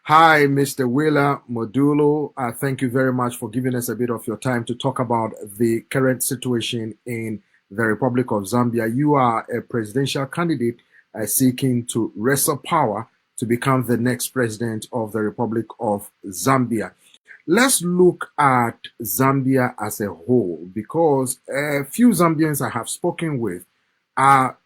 Hi, Mr. Willah Mudolo. Thank you very much for giving us a bit of your time to talk about the current situation in the Republic of Zambia. You are a presidential candidate seeking to wrestle power to become the next president of the Republic of Zambia. Let's look at Zambia as a whole because a few Zambians I have spoken with are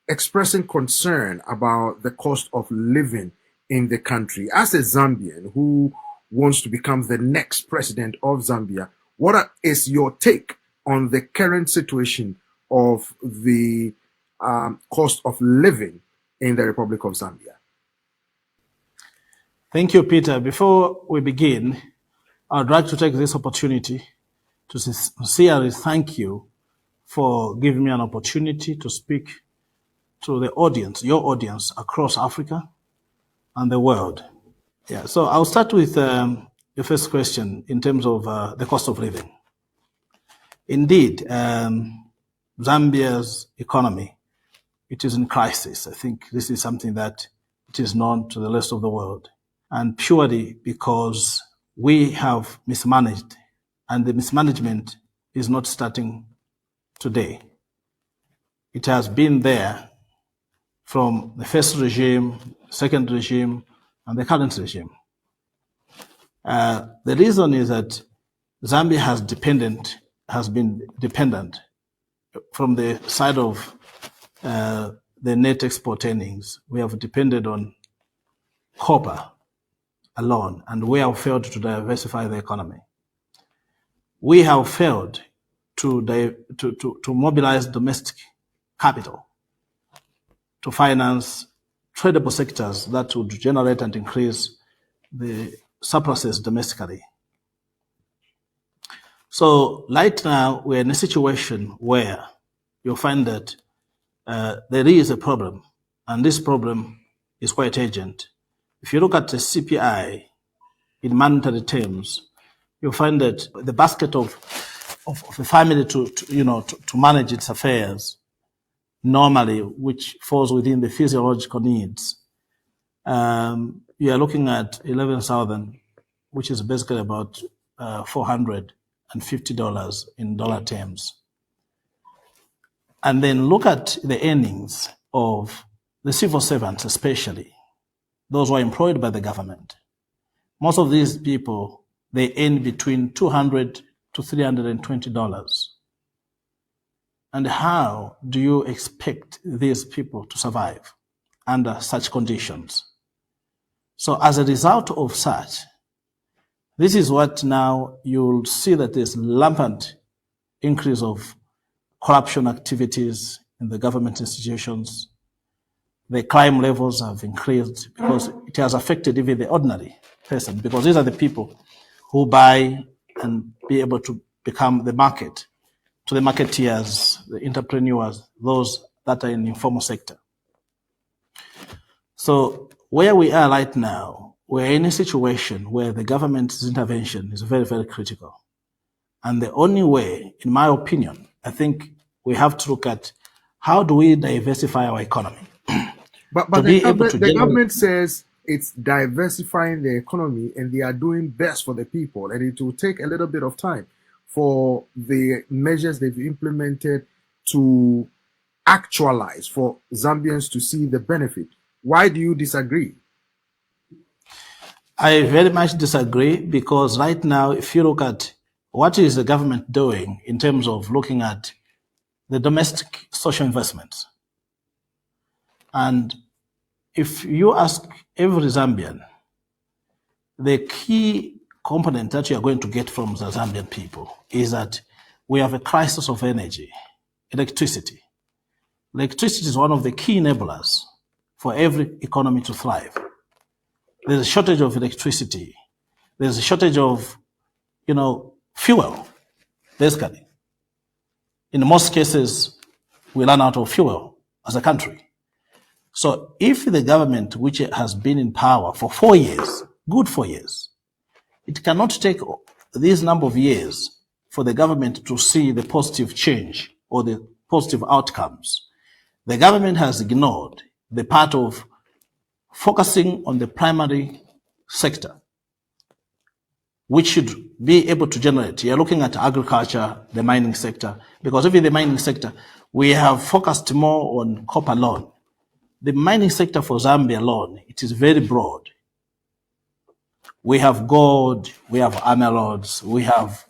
expressing concern about the cost of living in the country. As a Zambian who wants to become the next president of Zambia, what is your take on the current situation of the cost of living in the Republic of Zambia? Thank you, Peter. Before we begin, I'd like to take this opportunity to sincerely thank you for giving me an opportunity to speak to the audience, your audience across Africa and the world. Yeah, so I'll start with your first question in terms of the cost of living. Indeed, Zambia's economy, it is in crisis. I think this is something that it is known to the rest of the world. And purely because we have mismanaged, and the mismanagement is not starting today. It has been there from the first regime, second regime, and the current regime. The reason is that Zambia has been dependent from the side of the net export earnings. We have depended on copper alone, and we have failed to diversify the economy. We have failed to mobilize domestic capital to finance tradable sectors that would generate and increase the surpluses domestically. So right now, we're in a situation where you'll find that there is a problem, and this problem is quite urgent. If you look at the CPI in monetary terms, you'll find that the basket of a family to manage its affairs normally, which falls within the physiological needs, you are looking at 11,000, which is basically about $450 in dollar terms. And then look at the earnings of the civil servants, especially those who are employed by the government. Most of these people, they earn between $200 to $320. And how do you expect these people to survive under such conditions? So as a result of such, this is what now you'll see that there's rampant increase of corruption activities in the government institutions. The crime levels have increased because it has affected even the ordinary person, because these are the people who buy and be able to become the market, to the marketeers, the entrepreneurs, those that are in the informal sector. So where we are right now, we're in a situation where the government's intervention is very, very critical. And the only way, in my opinion, I think we have to look at how do we diversify our economy. But the government says it's diversifying the economy and they are doing best for the people, and it will take a little bit of time for the measures they've implemented to actualize, for Zambians to see the benefit. Why do you disagree? I very much disagree, because right now, if you look at what is the government doing in terms of looking at the domestic social investments, and if you ask every Zambian, the key component that you are going to get from the Zambian people is that we have a crisis of energy, electricity. Electricity is one of the key enablers for every economy to thrive. There's a shortage of electricity. There's a shortage of, fuel, basically. In most cases, we run out of fuel as a country. So if the government, which has been in power for 4 years, good 4 years, it cannot take this number of years for the government to see the positive change or the positive outcomes. The government has ignored the part of focusing on the primary sector, which should be able to generate. You're looking at agriculture, the mining sector, because even the mining sector, we have focused more on copper loan. The mining sector for Zambia alone, it is very broad. We have gold, we have emeralds, we have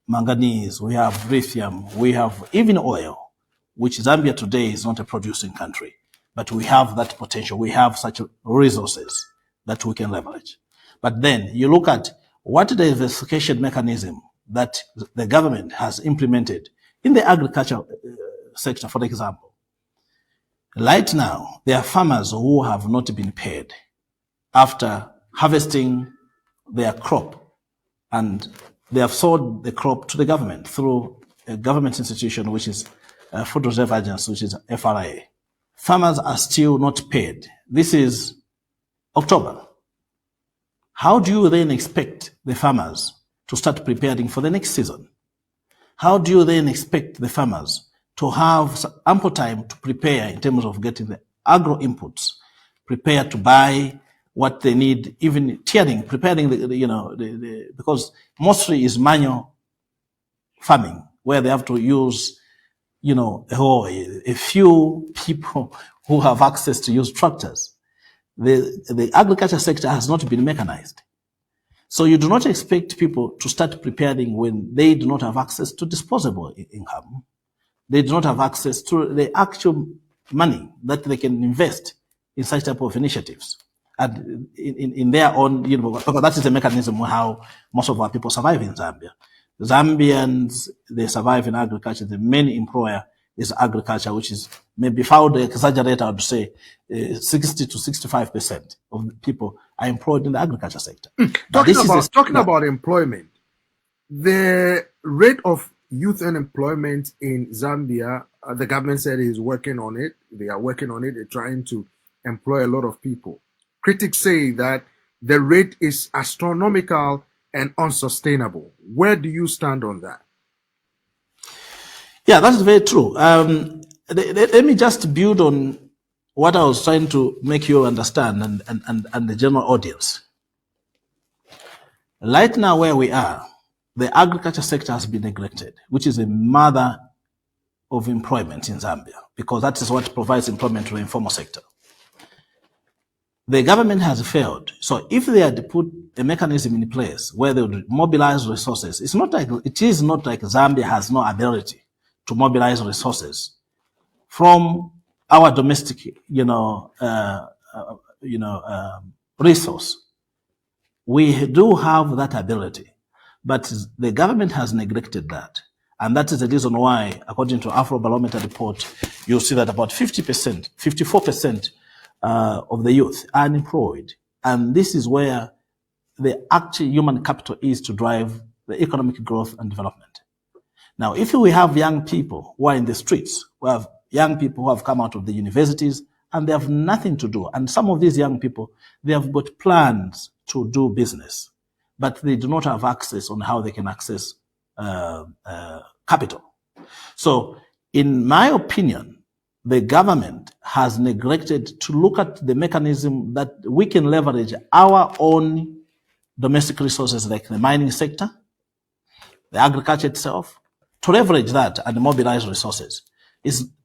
manganese, we have lithium, we have even oil, which Zambia today is not a producing country, but we have that potential. We have such resources that we can leverage. But then you look at what diversification mechanism that the government has implemented in the agriculture sector, for example. Right now, there are farmers who have not been paid after harvesting their crop, and they have sold the crop to the government through a government institution, which is Food Reserve Agency, which is FRA. Farmers are still not paid. This is October. How do you then expect the farmers to start preparing for the next season? How do you then expect the farmers to have ample time to prepare in terms of getting the agro inputs, prepare to buy what they need, even preparing because mostly is manual farming, where they have to use, a few people who have access to use tractors. The agriculture sector has not been mechanized. So you do not expect people to start preparing when they do not have access to disposable income. They do not have access to the actual money that they can invest in such type of initiatives. And in their own, because that is the mechanism how most of our people survive in Zambia. Zambians, they survive in agriculture. The main employer is agriculture, which is maybe, if I would exaggerate, I would say 60 to 65% of the people are employed in the agriculture sector. Talking about employment, the rate of youth unemployment in Zambia, the government said is working on it. They are working on it. They're trying to employ a lot of people. Critics say that the rate is astronomical and unsustainable. Where do you stand on that? Yeah, that is very true. Let me just build on what I was trying to make you understand and the general audience. Right now where we are, the agriculture sector has been neglected, which is a mother of employment in Zambia, because that is what provides employment to the informal sector. The government has failed. So if they had put a mechanism in place where they would mobilize resources, it is not like Zambia has no ability to mobilize resources from our domestic, resource. We do have that ability, but the government has neglected that. And that is the reason why, according to Afrobarometer report, you'll see that about 50%, 54% of the youth are unemployed. And this is where the actual human capital is to drive the economic growth and development. Now, if we have young people who are in the streets, we have young people who have come out of the universities and they have nothing to do. And some of these young people, they have got plans to do business, but they do not have access on how they can access capital. So in my opinion, the government has neglected to look at the mechanism that we can leverage our own domestic resources like the mining sector, the agriculture itself, to leverage that and mobilize resources.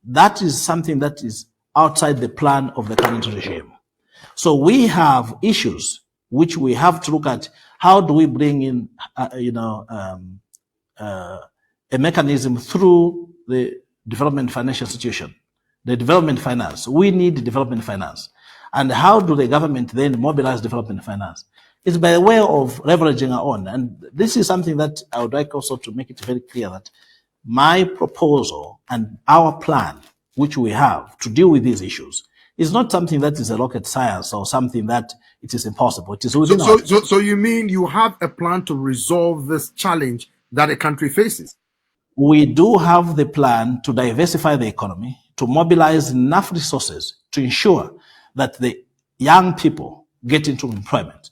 That is something that is outside the plan of the current regime. So we have issues which we have to look at. How do we bring in, a mechanism through the development financial institution, the development finance? We need development finance. And how do the government then mobilize development finance? It's by way of leveraging our own. And this is something that I would like also to make it very clear that my proposal and our plan, which we have to deal with these issues, is not something that is a rocket science or something that it is impossible. It is within So you mean you have a plan to resolve this challenge that a country faces? We do have the plan to diversify the economy, to mobilize enough resources to ensure that the young people get into employment.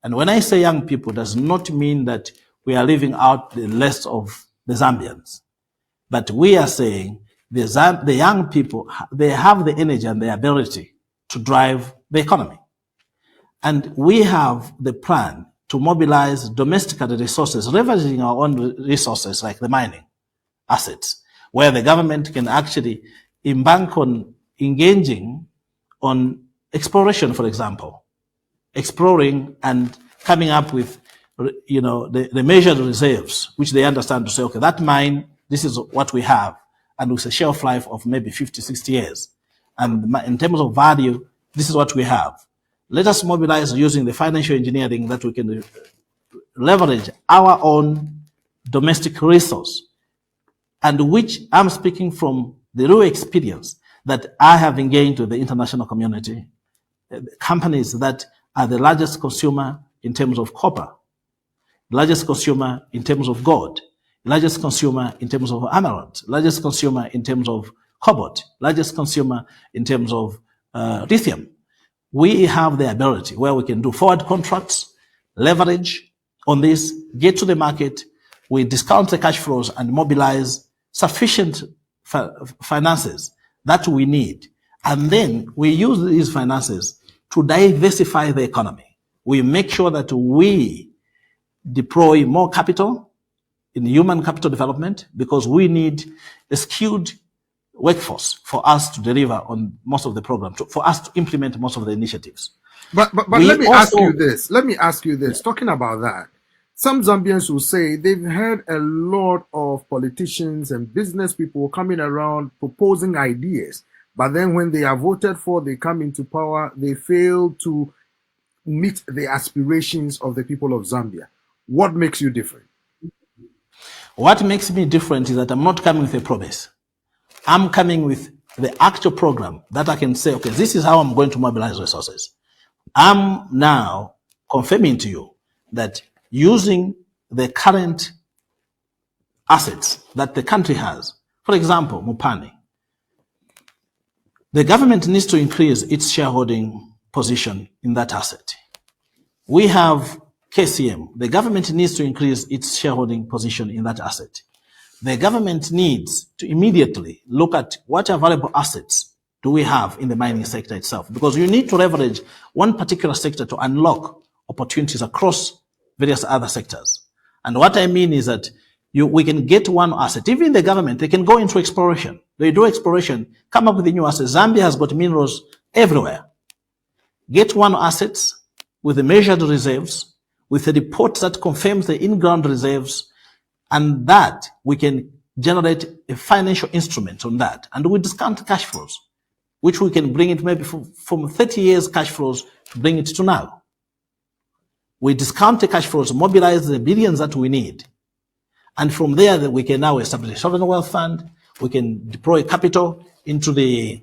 And when I say young people, does not mean that we are leaving out the rest of the Zambians. But we are saying the young people, they have the energy and the ability to drive the economy. And we have the plan to mobilize domestic resources, leveraging our own resources like the mining assets, where the government can actually embark on engaging on exploration, for example, exploring and coming up with, the measured reserves, which they understand to say, okay, that mine, this is what we have, and with a shelf life of maybe 50, 60 years. And in terms of value, this is what we have. Let us mobilize using the financial engineering that we can leverage our own domestic resource, and which I'm speaking from the real experience that I have engaged with the international community, companies that are the largest consumer in terms of copper, largest consumer in terms of gold, largest consumer in terms of emerald, largest consumer in terms of cobalt, largest consumer in terms of lithium. We have the ability where we can do forward contracts, leverage on this, get to the market, we discount the cash flows and mobilize sufficient finances that we need. And then we use these finances to diversify the economy. We make sure that we deploy more capital in human capital development, because we need a skilled workforce for us to deliver on most of the programs, for us to implement most of the initiatives. But let me ask you this. Let me ask you this. Talking about that, some Zambians will say they've heard a lot of politicians and business people coming around proposing ideas, but then when they are voted for, they come into power, they fail to meet the aspirations of the people of Zambia. What makes you different? What makes me different is that I'm not coming with a promise. I'm coming with the actual program that I can say, okay, this is how I'm going to mobilize resources. I'm now confirming to you that using the current assets that the country has, for example, Mupani, the government needs to increase its shareholding position in that asset. We have KCM. The government needs to increase its shareholding position in that asset. The government needs to immediately look at what available assets do we have in the mining sector itself, because you need to leverage one particular sector to unlock opportunities across various other sectors. And what I mean is that we can get one asset. Even the government, they can go into exploration. They do exploration, come up with a new asset. Zambia has got minerals everywhere. Get one asset with the measured reserves, with a report that confirms the in-ground reserves, and that we can generate a financial instrument on that. And we discount cash flows, which we can bring it maybe from 30 years cash flows to bring it to now. We discount the cash flows, mobilize the billions that we need. And from there, we can now establish a sovereign wealth fund. We can deploy capital into the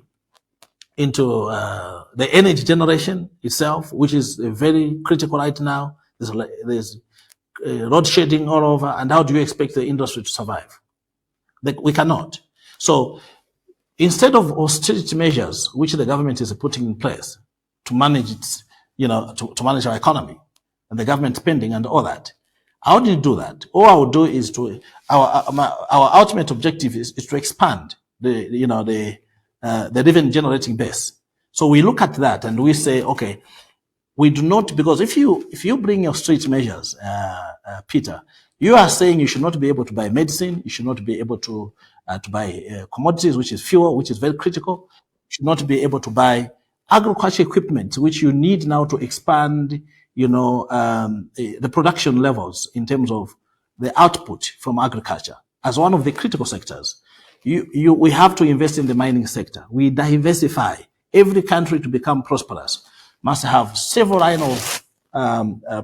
energy generation itself, which is very critical right now. There's load shedding all over. And how do you expect the industry to survive? We cannot. So instead of austerity measures, which the government is putting in place to manage its, to manage our economy and the government spending and all that, how do you do that? All I would do is our ultimate objective is to expand the revenue generating base. So we look at that and we say, okay, we do not, because if you bring your street measures, Peter, you are saying you should not be able to buy medicine, you should not be able to buy commodities, which is fuel, which is very critical. You should not be able to buy agriculture equipment, which you need now to expand, the production levels in terms of the output from agriculture as one of the critical sectors. We have to invest in the mining sector. We diversify. Every country to become prosperous must have several line of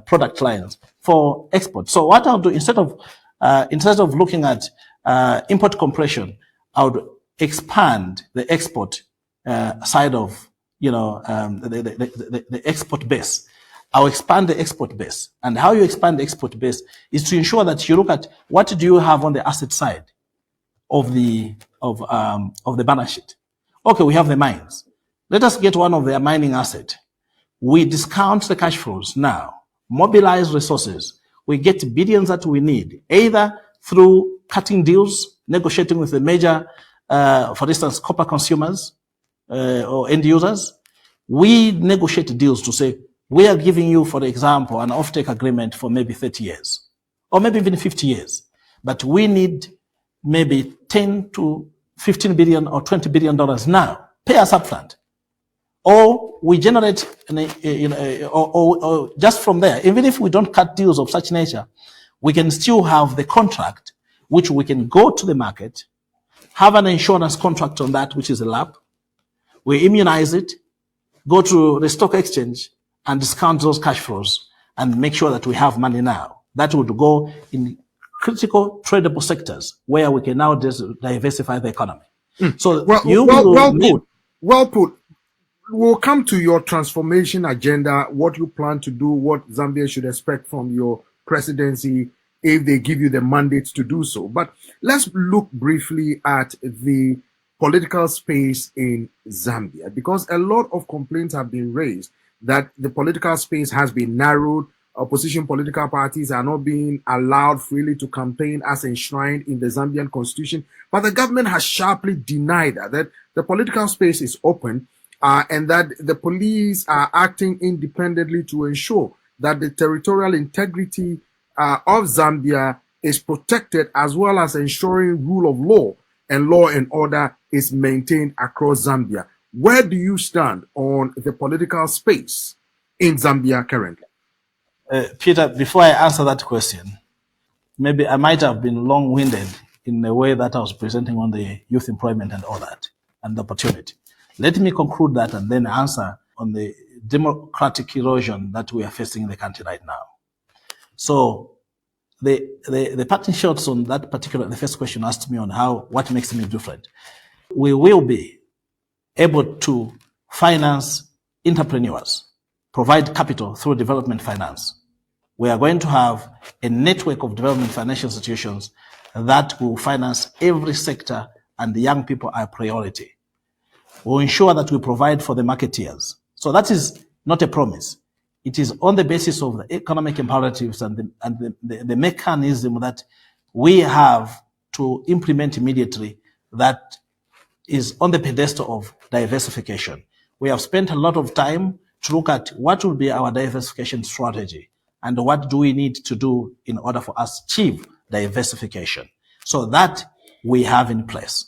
product lines for export. So what I'll do, instead of looking at import compression, I would expand the export side of the export base. I'll expand the export base. And how you expand the export base is to ensure that you look at what do you have on the asset side of the balance sheet. Okay, we have the mines. Let us get one of their mining asset. We discount the cash flows now, mobilize resources. We get billions that we need, either through cutting deals, negotiating with the major, for instance, copper consumers or end users. we negotiate deals to say, we are giving you, for example, an offtake agreement for maybe 30 years, or maybe even 50 years. But we need maybe 10 to 15 billion or $20 billion now. Pay us upfront. Or we generate, or just from there, even if we don't cut deals of such nature, we can still have the contract, which we can go to the market, have an insurance contract on that, which is a LAP. We immunize it, go to the stock exchange and discount those cash flows and make sure that we have money now. That would go in critical tradable sectors where we can now diversify the economy. So well put. We'll come to your transformation agenda, what you plan to do, what Zambia should expect from your presidency if they give you the mandate to do so. But let's look briefly at the political space in Zambia, because a lot of complaints have been raised that the political space has been narrowed. Opposition political parties are not being allowed freely to campaign as enshrined in the Zambian constitution. But the government has sharply denied that the political space is open and that the police are acting independently to ensure that the territorial integrity of Zambia is protected, as well as ensuring rule of law and order is maintained across Zambia. Where do you stand on the political space in Zambia currently? Peter, before I answer that question, maybe I might have been long-winded in the way that I was presenting on the youth employment and all that, and the opportunity. Let me conclude that and then answer on the democratic erosion that we are facing in the country right now. So the parting shots on that particular, the first question asked me on what makes me different. We will be able to finance entrepreneurs, provide capital through development finance. We are going to have a network of development financial institutions that will finance every sector, and the young people are a priority. We'll ensure that we provide for the marketeers. So that is not a promise. It is on the basis of the economic imperatives and the mechanism that we have to implement immediately that is on the pedestal of diversification. We have spent a lot of time to look at what will be our diversification strategy and what do we need to do in order for us to achieve diversification. So that we have in place.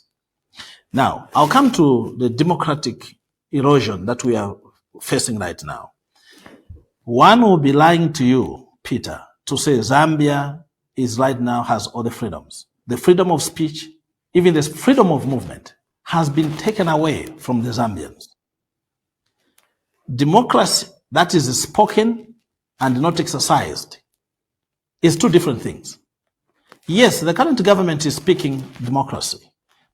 Now, I'll come to the democratic erosion that we are facing right now. One will be lying to you, Peter, to say Zambia is right now has all the freedoms. The freedom of speech, even the freedom of movement, has been taken away from the Zambians. Democracy that is spoken and not exercised is two different things. Yes, the current government is speaking democracy,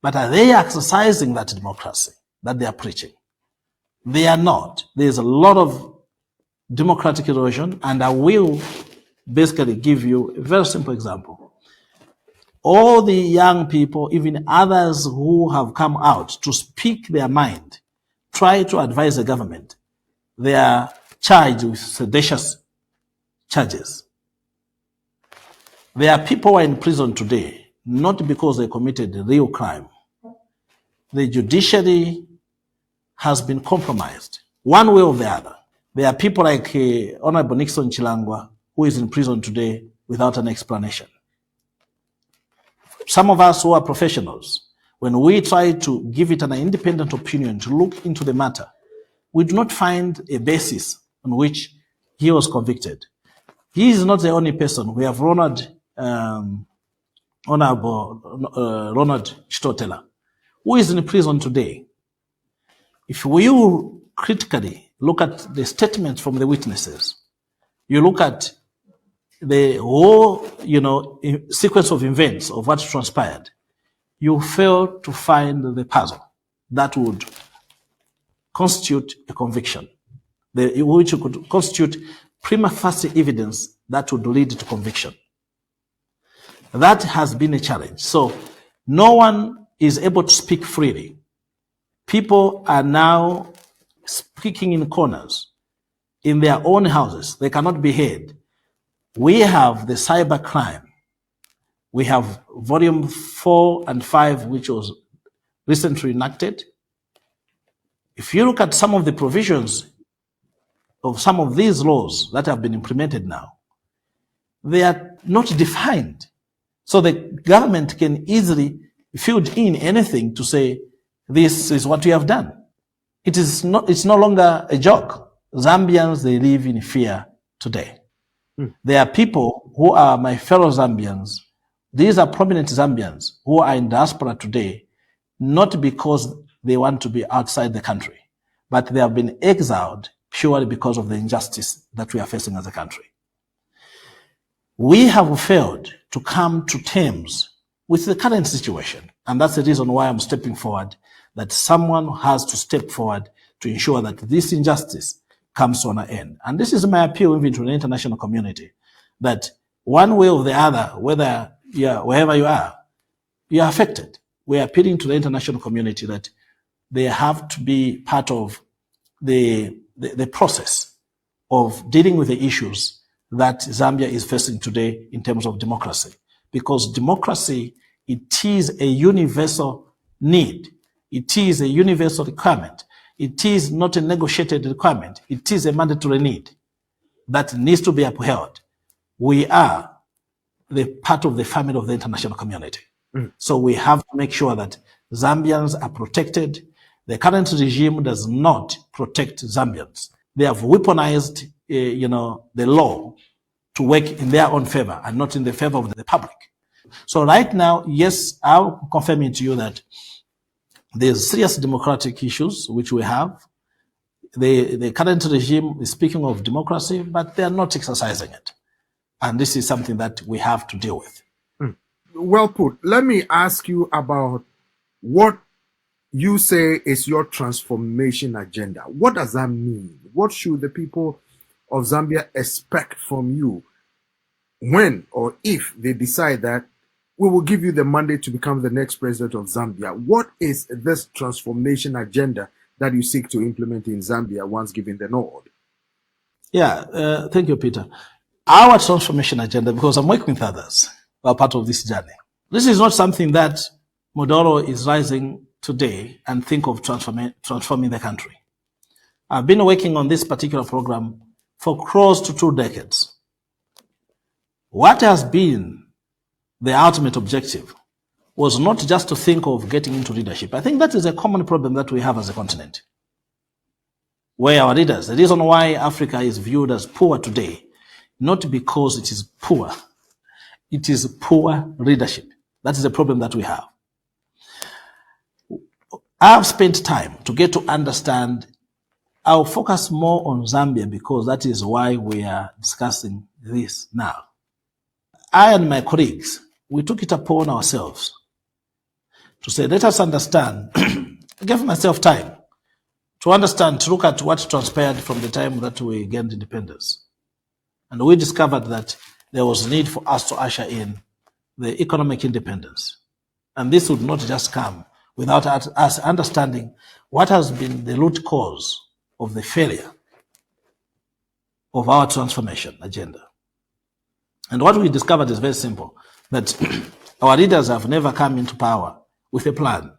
but are they exercising that democracy that they are preaching? They are not. There's a lot of democratic erosion, and I will basically give you a very simple example. All the young people, even others who have come out to speak their mind, try to advise the government. They are charged with seditious charges. There are people who are in prison today, not because they committed a real crime. The judiciary has been compromised, one way or the other. There are people like Honorable Nixon Chilangwa, who is in prison today without an explanation. Some of us who are professionals, when we try to give it an independent opinion, to look into the matter, we do not find a basis on which he was convicted. He is not the only person. We have Honorable Ronald Chitotela, who is in prison today. If we critically look at the statements from the witnesses, you look at the whole, sequence of events of what transpired, you fail to find the puzzle that would constitute a conviction, which could constitute prima facie evidence that would lead to conviction. That has been a challenge. So no one is able to speak freely. People are now speaking in corners, in their own houses. They cannot be heard. We have the cyber crime. We have volume 4 and 5, which was recently enacted. If you look at some of the provisions of some of these laws that have been implemented now, they are not defined. So the government can easily fill in anything to say, this is what we have done. It's no longer a joke. Zambians, they live in fear today. There are people who are my fellow Zambians. These are prominent Zambians who are in diaspora today, not because they want to be outside the country, but they have been exiled purely because of the injustice that we are facing as a country. We have failed to come to terms with the current situation. And that's the reason why I'm stepping forward, that someone has to step forward to ensure that this injustice comes to an end. And this is my appeal even to the international community, that one way or the other, wherever you are affected. We are appealing to the international community that they have to be part of the process of dealing with the issues that Zambia is facing today in terms of democracy. Because democracy, it is a universal need. It is a universal requirement. It is not a negotiated requirement. It is a mandatory need that needs to be upheld. We are the part of the family of the international community. So we have to make sure that Zambians are protected. The current regime does not protect Zambians. They have weaponized, the law to work in their own favor and not in the favor of the public. So right now, yes, I'm confirming to you that there's serious democratic issues which we have. The current regime is speaking of democracy, but they are not exercising it. And this is something that we have to deal with. Well put. Let me ask you about what you say is your transformation agenda. What does that mean? What should the people of Zambia expect from you when or if they decide that we will give you the mandate to become the next president of Zambia? What is this transformation agenda that you seek to implement in Zambia once given the nod? Yeah, thank you, Peter. Our transformation agenda, because I'm working with others who are part of this journey. This is not something that Mudolo is rising today and think of transforming the country. I've been working on this particular program for close to 2 decades. What has been the ultimate objective was not just to think of getting into leadership. I think that is a common problem that we have as a continent, where our leaders, the reason why Africa is viewed as poor today, not because it is poor, it is poor leadership. That is the problem that we have. I've spent time to get to understand. I'll focus more on Zambia because that is why we are discussing this now. I and my colleagues, we took it upon ourselves to say, let us understand. I gave myself time to understand, to look at what transpired from the time that we gained independence. And we discovered that there was a need for us to usher in the economic independence. And this would not just come without us understanding what has been the root cause of the failure of our transformation agenda. And what we discovered is very simple, that our leaders have never come into power with a plan,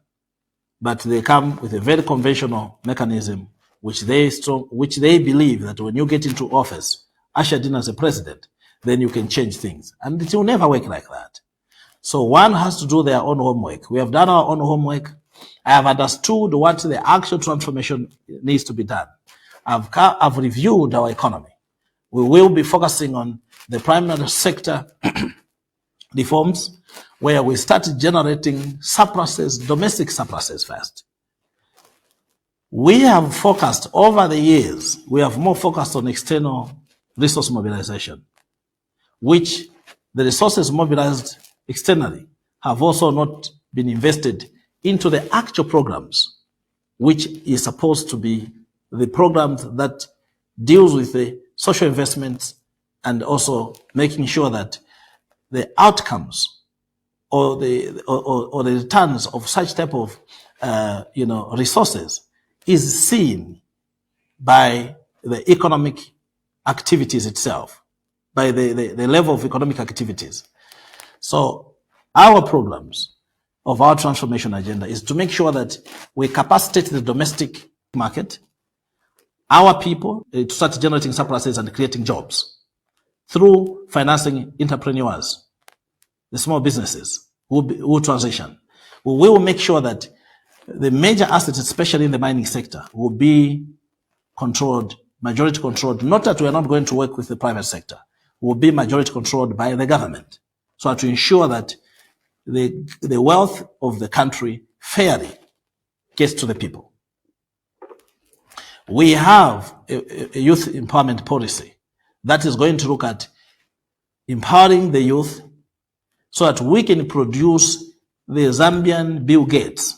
but they come with a very conventional mechanism which they believe that when you get into office, ushered in as a president, then you can change things. And it will never work like that. So one has to do their own homework. We have done our own homework. I have understood what the actual transformation needs to be done. I've reviewed our economy. We will be focusing on the primary sector reforms, where we started generating surpluses, domestic surpluses first. We have focused over the years, we have more focused on external resource mobilization, which the resources mobilized externally have also not been invested into the actual programs, which is supposed to be the programs that deals with the social investments and also making sure that the outcomes or the returns of such type of resources is seen by the economic activities itself, by the level of economic activities. So our programs of our transformation agenda is to make sure that we capacitate the domestic market, our people to start generating surpluses and creating jobs through financing entrepreneurs, the small businesses who transition. We will make sure that the major assets, especially in the mining sector, will be controlled, majority controlled. Not that we are not going to work with the private sector, will be majority controlled by the government, so to ensure that the wealth of the country fairly gets to the people. We have a youth empowerment policy that is going to look at empowering the youth so that we can produce the Zambian Bill Gates.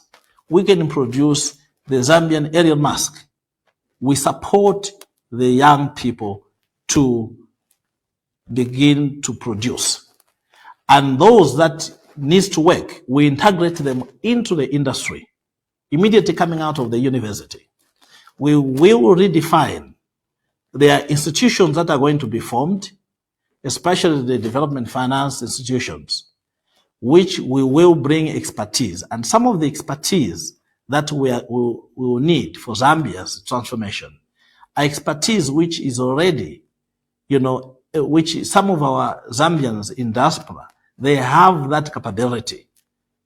We can produce the Zambian Elon Musk. We support the young people to begin to produce. And those that needs to work, we integrate them into the industry immediately coming out of the university. We will redefine. There are institutions that are going to be formed, especially the development finance institutions, which we will bring expertise. And some of the expertise that we will need for Zambia's transformation are expertise which is already, which some of our Zambians in diaspora, they have that capability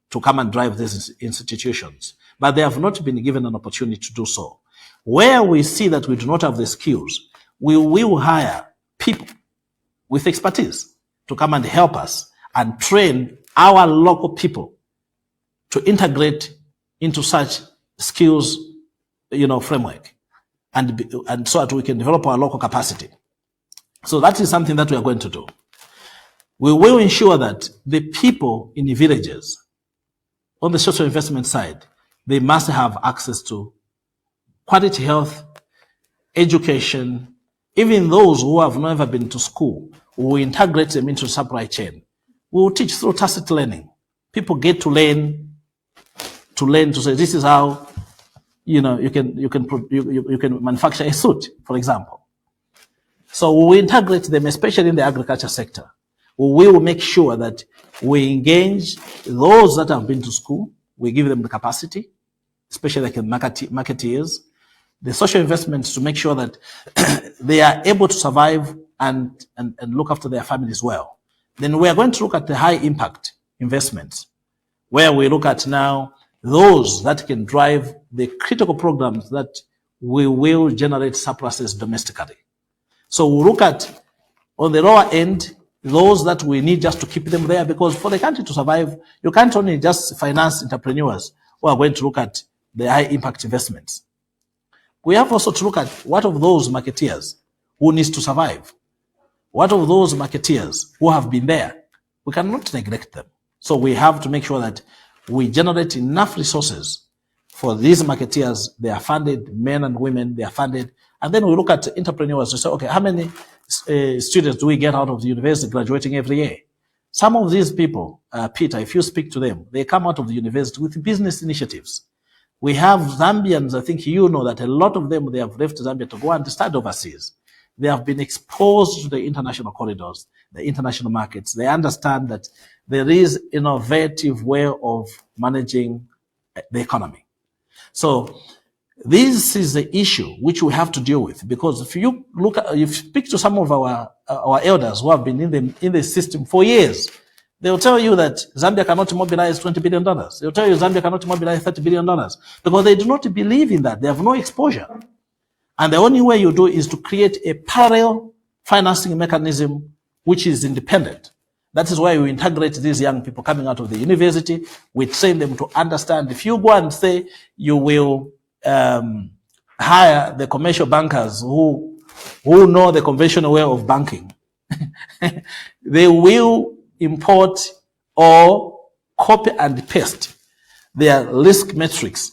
to come and drive these institutions, but they have not been given an opportunity to do so. Where we see that we do not have the skills, we will hire people with expertise to come and help us and train our local people to integrate into such skills, framework, and so that we can develop our local capacity. So that is something that we are going to do. We will ensure that the people in the villages, on the social investment side, they must have access to quality health, education. Even those who have never been to school, we will integrate them into supply chain. We will teach through tacit learning. People get to learn to say, this is how, you can manufacture a suit, for example. So we will integrate them, especially in the agriculture sector. We will make sure that we engage those that have been to school. We give them the capacity, especially like marketeers, the social investments to make sure that they are able to survive and look after their families well. Then we are going to look at the high impact investments, where we look at now those that can drive the critical programs that we will generate surpluses domestically. So we'll look at, on the lower end, those that we need just to keep them there, because for the country to survive, you can't only just finance entrepreneurs who are going to look at the high impact investments. We have also to look at what of those marketeers who needs to survive. What of those marketeers who have been there? We cannot neglect them. So we have to make sure that we generate enough resources for these marketeers. They are funded, men and women, they are funded. And then we look at entrepreneurs to say, okay, how many students do we get out of the university graduating every year? Some of these people, Peter, if you speak to them, they come out of the university with business initiatives. We have Zambians, I think you know that a lot of them, they have left Zambia to go and study overseas. They have been exposed to the international corridors, the international markets. They understand that there is innovative way of managing the economy. So this is the issue which we have to deal with, because if you look at, you speak to some of our elders who have been in the system for years, they'll tell you that Zambia cannot mobilize $20 billion. They'll tell you Zambia cannot mobilize $30 billion because they do not believe in that. They have no exposure. And the only way you do is to create a parallel financing mechanism which is independent. That is why we integrate these young people coming out of the university. We train them to understand. If you go and say you will hire the commercial bankers who know the conventional way of banking, they will import or copy and paste their risk metrics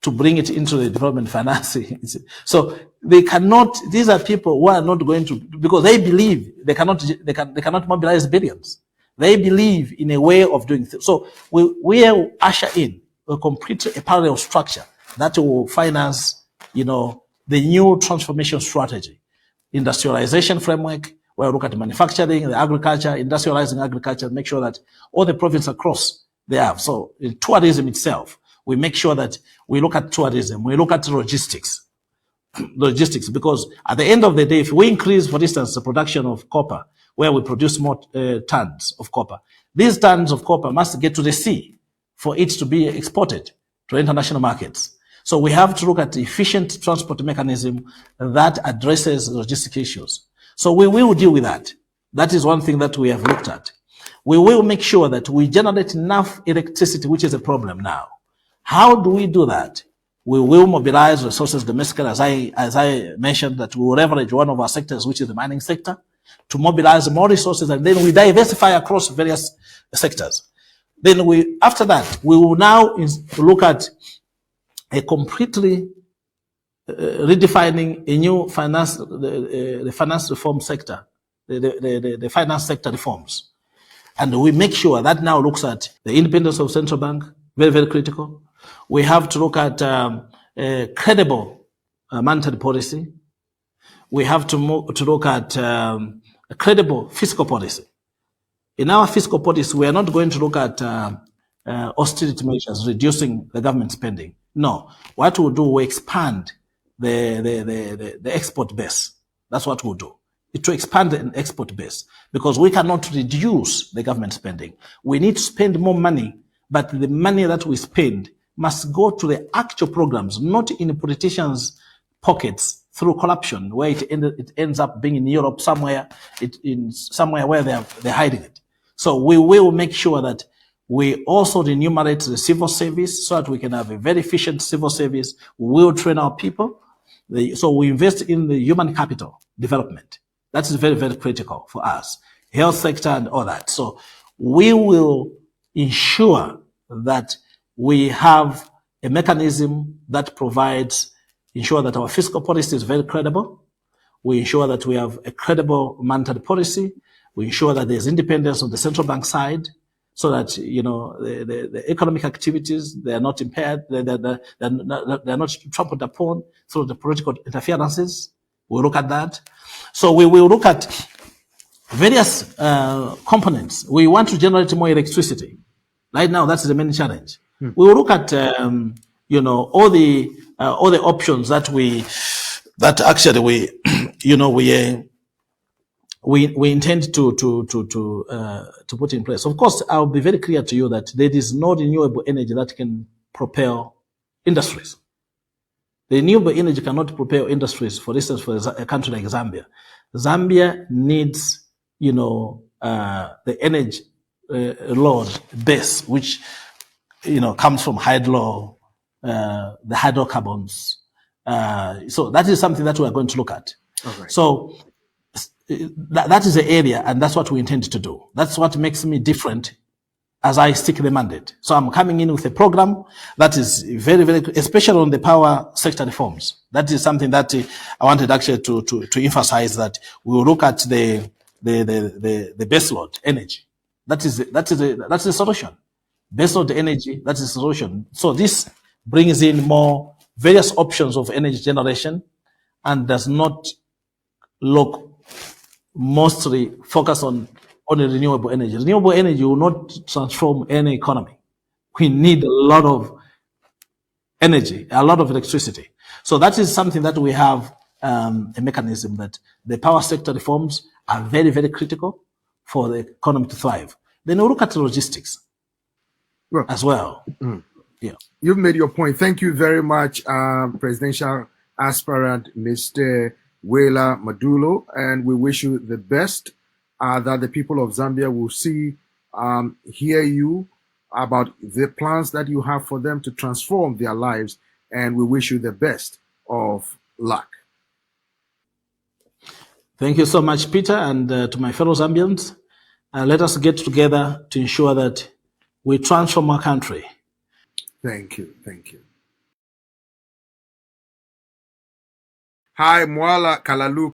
to bring it into the development financing. So they cannot, these are people who are not going to, because they believe they cannot mobilize billions. They believe in a way of doing things. So we will usher in a parallel structure that will finance, the new transformation strategy, industrialization framework, where we look at manufacturing, the agriculture, industrializing agriculture, make sure that all the provinces across they have. So in tourism itself, We make sure that we look at tourism, we look at logistics, because at the end of the day, if we increase, for instance, the production of copper, where we produce more tons of copper, these tons of copper must get to the sea for it to be exported to international markets. So we have to look at efficient transport mechanism that addresses logistic issues. So we will deal with that. That is one thing that we have looked at. We will make sure that we generate enough electricity, which is a problem now. How do we do that? We will mobilize resources domestically, as I mentioned, that we will leverage one of our sectors, which is the mining sector, to mobilize more resources, and then we diversify across various sectors. Then after that, we will now look at a completely redefining a new finance, the finance reform sector, the finance sector reforms. And we make sure that now looks at the independence of central bank, very, very critical. We have to look at a credible monetary policy. We have to look at a credible fiscal policy. In our fiscal policy, we are not going to look at austerity measures, reducing the government spending. No, what we'll do, we expand the export base. That's what we'll do. To expand the export base, because we cannot reduce the government spending. We need to spend more money, but the money that we spend must go to the actual programs, not in politicians' pockets through corruption, where it ends up being in Europe somewhere, somewhere where they're hiding it. So we will make sure that we also remunerate the civil service so that we can have a very efficient civil service. We will train our people. So we invest in the human capital development. That is very, very critical for us. Health sector and all that. So we will ensure that we have a mechanism that ensure that our fiscal policy is very credible. We ensure that we have a credible monetary policy. We ensure that there's independence on the central bank side, so that, the economic activities, they are not impaired, they're not trampled upon through the political interferences. We'll look at that. So we will look at various components. We want to generate more electricity. Right now, that's the main challenge. We will look at, all the options that we intend to put in place. Of course, I'll be very clear to you that there is no renewable energy that can propel industries. The renewable energy cannot propel industries. For instance, for a country like Zambia, Zambia needs, the energy load base, which comes from hydro, the hydrocarbons. So that is something that we are going to look at. Okay. So that is the area, and that's what we intend to do. That's what makes me different as I stick the mandate. So I'm coming in with a program that is very, very, especially on the power sector reforms. That is something that I wanted actually to emphasize, that we will look at the baseload energy. That's the solution. Baseload energy, that's the solution. So this brings in more various options of energy generation and does not look mostly focus on renewable energy. Renewable energy will not transform any economy. We need a lot of energy, a lot of electricity. So that is something that we have a mechanism that the power sector reforms are very, very critical for the economy to thrive. Then we'll look at the logistics as well. Yeah. You've made your point. Thank you very much, presidential aspirant, Mr. Willah Mudolo, and we wish you the best, that the people of Zambia will hear you about the plans that you have for them to transform their lives, and we wish you the best of luck. Thank you so much, Peter, and to my fellow Zambians. Let us get together to ensure that we transform our country. Thank you. Thank you. Hi, Mwala Kalalu.